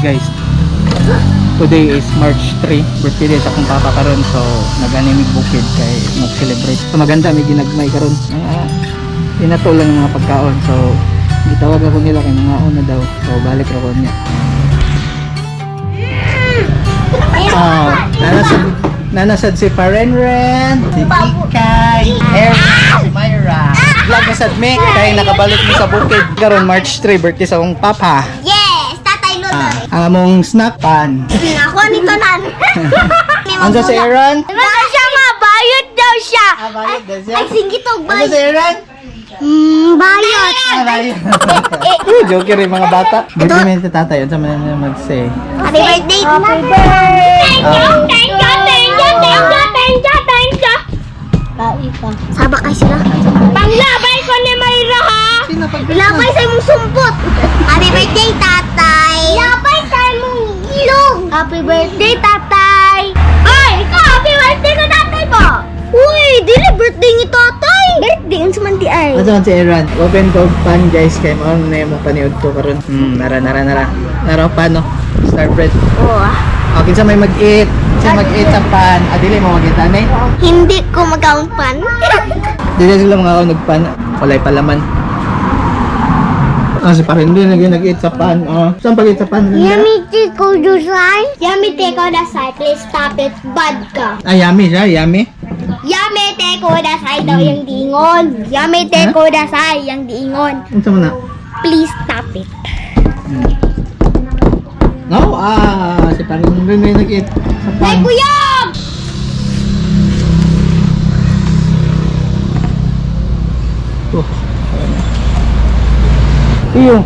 Guys, today is March 3, birthday day sa akong papa karon, so nag-animig bukid kay mag-celebrate. So maganda may ginagmay karon. Inato lang yung mga pagkaon, so gitawag ako nila kay mga una daw, so balik ra ko niya. Nanasad si Parenren, si Ikay, Erin, si Myra. Vlog na sad me kay nakabalik mi sa bukid karon March 3, birthday sa akong papa. Ang among snack pan. Ako nito nan. Ansa si Aaron? Baka siya mabayot daw siya. Bayot daw siya. Ay, singitog Ansa bayot. si Aaron? Bayot. Joker yung mga bata. Birthday mo yung tatay. Ansa man na mag-say? Happy birthday. Happy birthday. Thank you. Sabak kay sila. Panglabay ko ni Mayra ha. Labay sa imong sumpot. Happy birthday, tatay. Labay sa imong ilong. Happy birthday, tatay. Ay, ikaw, happy birthday ko, tatay po. Uy, dili birthday ni tatay. Birthday ang sumanti ay. Ansa man si Aaron? Open to pan guys. Kaya mo na yung paniod ko karon. Nara. Nara paano? Star bread. Oo. Okay, sa may mag-eat. Sa mag-eat sa pan. Dili mo mag-eat anay? Hindi ko mag-count pan. Dili sila mga nagpan. Walay palaman. Si parin din nag-eat sa pan. Saan pag-eat sa pan? Yummy tiko dusay. Yummy tiko dasay. Please stop it. Bad ka. Yummy siya. Yummy. Yummy tiko dasay daw yung diingon. Yummy tiko dasay yung diingon. Ano mo na? Please stop it. No, si parin din nag-eat sa Ay, pan. kuya! Iyo.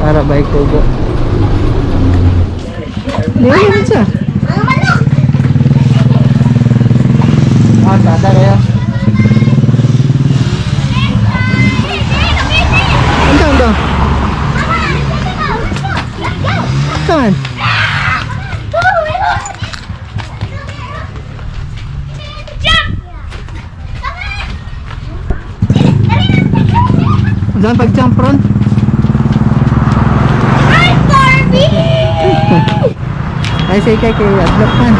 Para baik kubo. Ini aja. Ang manok! Ada kaya. Anda. Saan? Jangan pag-jump ron. Hi, Barbie! Ay, say kay adlock man.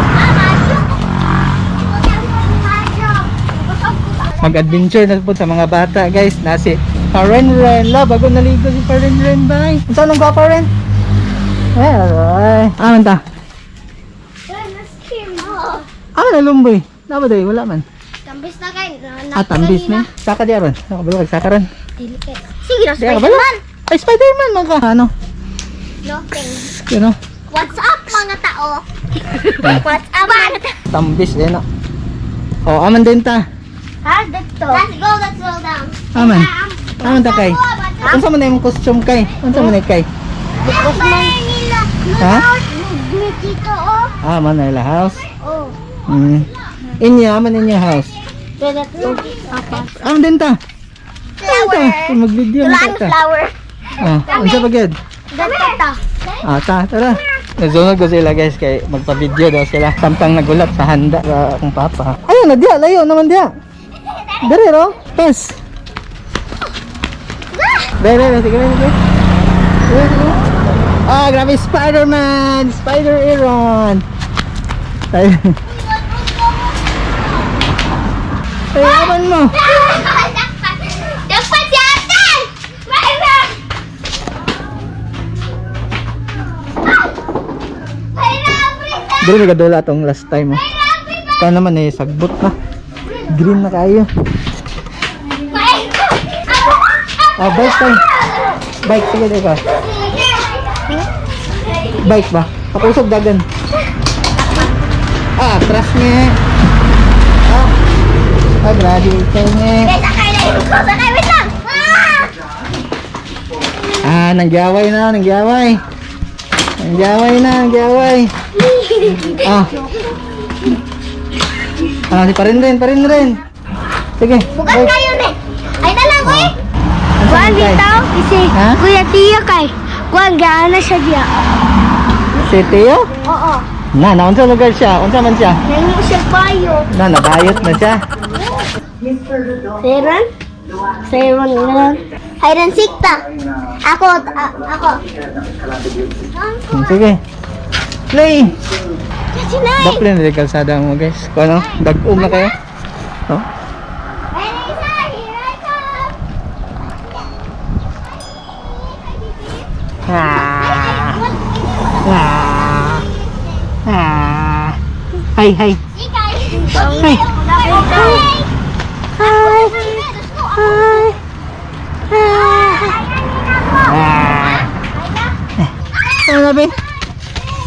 Mag-adventure na po sa mga bata, guys. Nasi Parenren. La, bago naligo si Parenren, bye. Saan ang gwapo rin? Ay. Aman ta? Nalumboy. Dapat ay, wala man. Tambis na kayo. Tambis na. Saka di aron. Nakabalo kag saka ron. Sige na, Di ka Spider-Man. Ay, Spider-Man man ka. Ano? Nothing. Ano? What's up mga tao? What's up mga tao? Tambis din na. Oh, aman din ta. Ha? Dito. Let's go down. Aman. Aman ta kay. Unsa man imong costume kay? Unsa man kay? Ha? Dito oh. Aman na ila house. Oh. Aman in your house. Pwede to. Apa? Aman din ta. Flower. Kung mag-video mo Tulaan ta. flower. Unsa pa gyud? Dito ta. Tara. Nazunod ko sila guys kay magpa-video daw sila. Samtang nagulat sa handa sa akong papa. Ayun na diya, layo naman diya. Dere ro. Yes. Dere, sige. Grabe Spider-Man! Spider-Aaron! Ay, aman mo! Dapat si ate! Mayroon! Dere, nagadula itong last time. Kaya naman sagbot na. Green na kayo. Bike tayo. Bike, sige ka. Bike ba? Kapusog dagan. Atras niya. Graduate niya. Sakay, wait lang! Nangyaway na. Si parin rin. Sige. Bukan bike. kayo ni! Ay na lang, kuya! Kuan bitaw, kasi Ha? Kuya Tiyo kay. Kuan, gaan na siya diya. Si Teo? Oo. Unsa lugar siya? Unsa man siya? Nangyong siya payo. Nabayot na siya. Seron? Seron na. Hide and seek ta. Ako. Sige. Play! Kasi nay. Daplin na kalsada mo guys. Kung ano? Dag-um na kayo. Oh? Ay, isa, here I come. Hi. Ikay. Hi.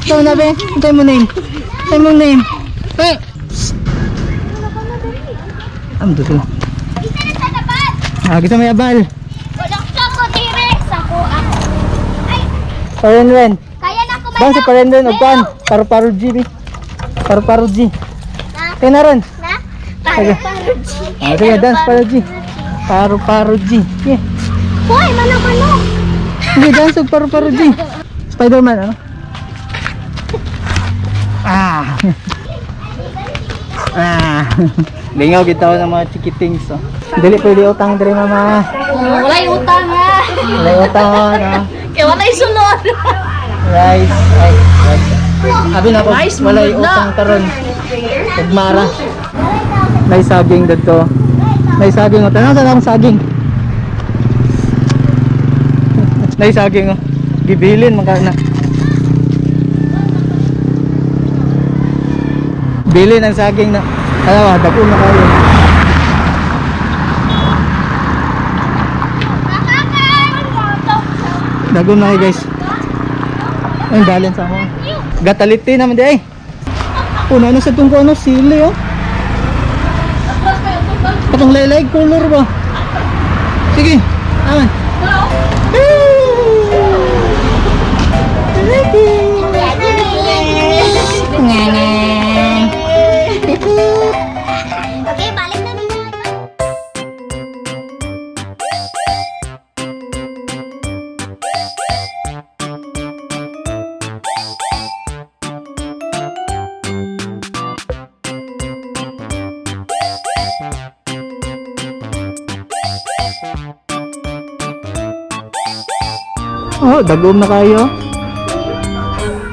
Ito na be. Antay mo name. Hey. Doon. Isa na sa dapat. Kita may abal. Walang ko dire sa kuha. Ay, Parenren. kaya na ko Bang si Parenren o pan. Paru-paru G. Paru-paru G. Kaya na rin. Na? Sige. Sige, dance paru G. Paru-paru G. Yeah. Hoy, manok. Sige, dance og paru-paru G. Spider-Man, ano? Lingaw kita ng mga chikitings, oh. Dili pwede utang dire mama. Walay utang ha. Walay utang, no? Kaya walay sulod. Rice. Abi na ko, walay utang karon. Tagmara. May saging dito. May saging, oh. Tanong sa akong saging. May saging, oh. Gibilin man na. Bili ng saging na. Alam mo, dagong na kayo. Dagong na kayo guys. Ang balance ako. Gataliti naman di ay. Puno na sa itong ano, sili oh. Patong laylay color ba? Sige, aman. Okay, balik na nila. Oh, dagom na kayo.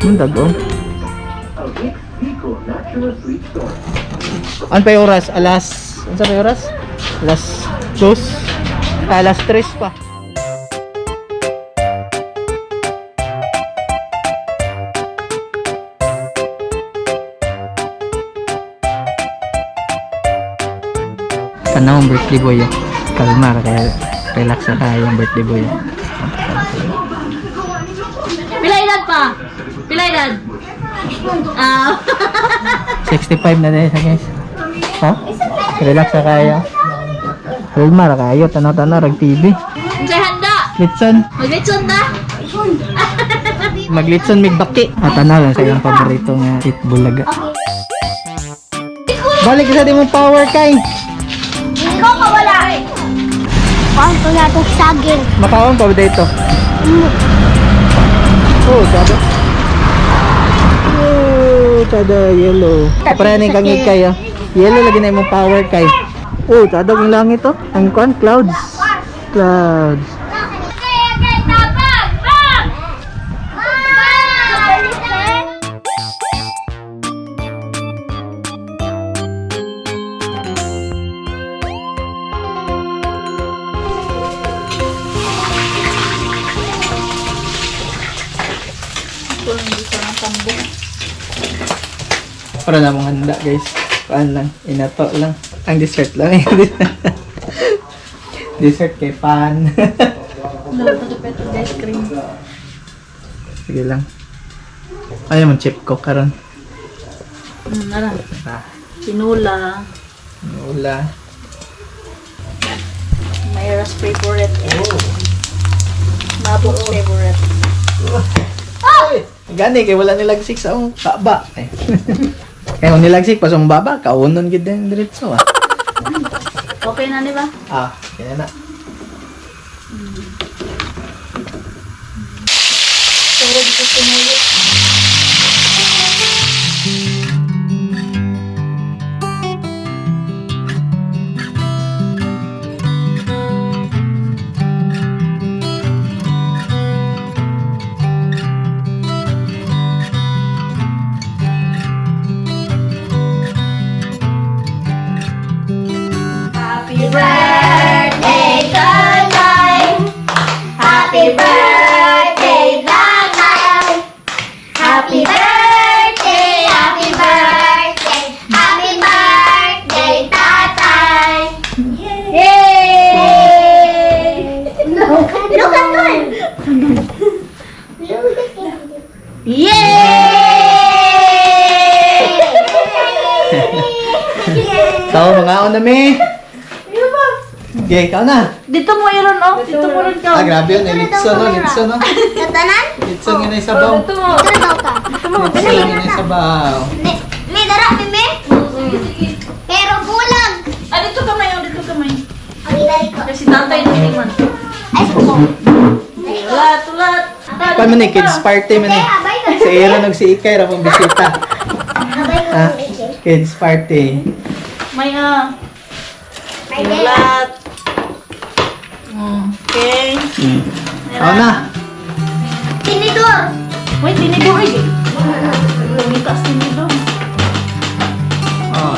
Dagom. Ano pa yung oras? Ano sa yung oras? Alas 2? Alas 3 pa. Kanang birthday boy yun. Kalma ka kaya relax na tayo yung birthday boy yun. Pila edad pa? Dad. Ah. 65 na din sa guys. Ha? Relax na kayo. Hulma ra kayo, tanaw-tanaw rag TV. Unsay handa? Litson, Maglitson ta. maglitson mig baki. Tanaw lang sa iyong paborito nga eat bulaga. Balik sa di mo power kay. Hindi ko kawala eh. Paan ko na itong saging. Makaon pa ba dito? Oh, tsada. Oh, tsada, yellow. Kaparanin kang kaya. Yellow lagi na yung power kay. Oh, tsada yung langit to. Ang kuan, clouds. Clouds. Para na mong handa guys. Paan lang, inato lang. Ang dessert lang eh. Dessert kay pan. Ice cream. Sige lang. Ayaw mong chip ko karon. Ara. Ah, Sinula. wala. Mayra's favorite. Mabuk's favorite. Ay! Gani kay wala nilagsik sa akong baba. Eh. Kaya kung nilagsik pa sa mong baba, kaunon gid din diretso ah. Okay na, di ba? Ah, kaya na. Pero dito sinuli. Happy birthday, Tatay! Happy birthday, Tatay! Happy birthday, happy birthday, happy birthday, tatay! Yay! Look at one! Tao mga on na me. Okay, ikaw na. Dito mo iron, oh. Dito mo rin ka. Ah, grabe yun. Litson no, litson no. Tatanan? Litson yun ay sabaw. Dito mo. Ito daw ka. Litson yun ay sabaw. May dara, me? Pero bulag! Ah, dito kamay, oh. Dito kamay. Ang ilari ko. Kasi tatay na iniman. Ay, suko. Tulat, tulat. Pa man eh, kids party man eh. Si Aaron ug si Ikay ra pong bisita. Ha? Kids party. May, Ay, tulat. Okay. Ako na. Tinidor! Wait, tinidor eh. Lumitas tinidor. Oh.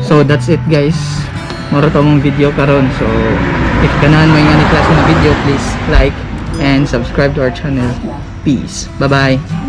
So that's it guys. Moro to mong video karon. So if ganahan mo yung klase na video, please like and subscribe to our channel. Peace. Bye bye.